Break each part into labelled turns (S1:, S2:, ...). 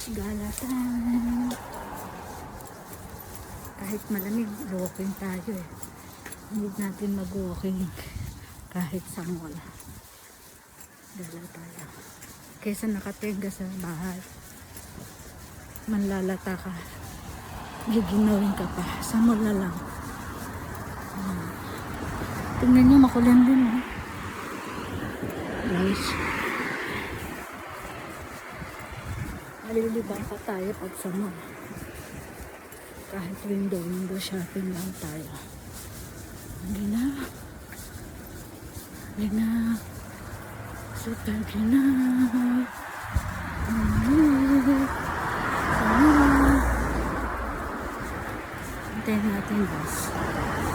S1: Gala time. Kahit malamig, walking tayo eh. Hindi natin mag-walking kahit saan wala. Gala tayo. Kaysa nakatenga sa bahay, manlalata ka, giginawin ka pa. Sa mall na lang. Tingnan nyo, makulang din eh. Guys, malilibang pa tayo pag sa mall. Kahit window shopping lang tayo. Gina super gina. Hintayin natin bus.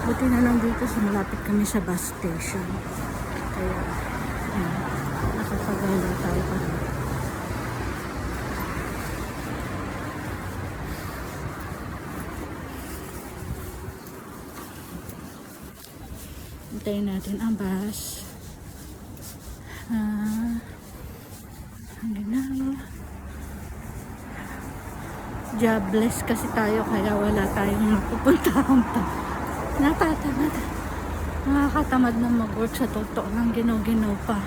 S1: Buti na lang dito sa malapit kami sa bus station. Kaya nakakagala tayo pa rin. Hintayin natin ang bus. Jobless kasi tayo kaya wala tayong mapupuntahan pa. Natatamad. Nakakatamad na mag-work sa totoo lang, ginaw-ginaw pa.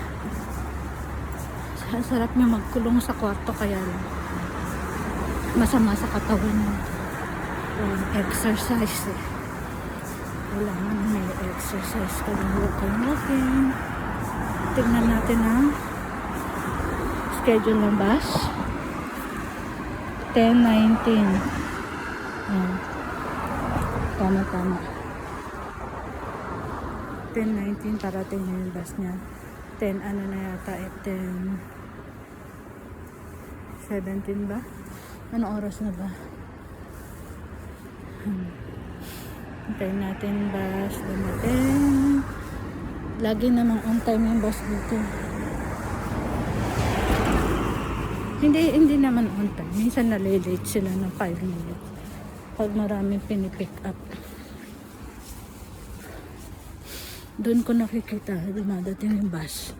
S1: Sarap niya magkulong sa kwarto kaya lang masama sa katawan mo. Exercise eh. Kailangan may exercise ka ng walking. Tingnan natin ang schedule ng bus. 10:19. Tama. 10:19 parating na yung bus niya. 10 ano na yata eh, 10:17 ba? Anong oras na ba? Hintayin natin bus dumating. Lagi namang on time yung bus dito. Hindi naman on time. Minsan nalilate sila ng 5 minutes. Pag maraming pinipick up. Doon ko nakikita dumadating yung bus.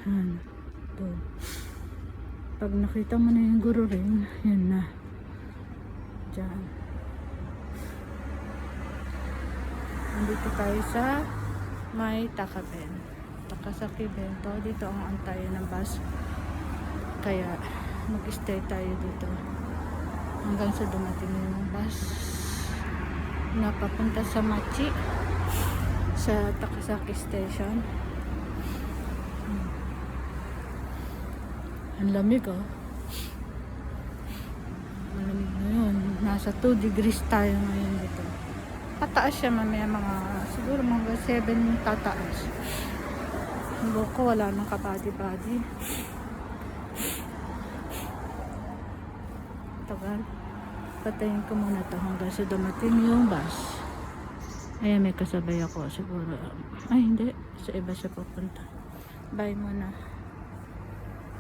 S1: Doon. Pag nakita mo na yung guru ring, yun na. Diyan. Nandito tayo sa may Takaben. Takasaki Bento. Dito ang antayan ng bus. Kaya mag-stay tayo dito hanggang sa dumating yung bus na papunta sa Machi sa Takasaki Station. Ang lamig oh. Malamig ngayon. Nasa 2 degrees tayo ngayon dito. Pataas siya mamaya siguro mga 7 tataas. Ang buko wala nang kabady-body. Tagal. Patayin ko muna ito hanggang sa dumating yung bus. Ayan, may kasabay ako siguro. Ay hindi, sa iba siya pupunta. Bye muna.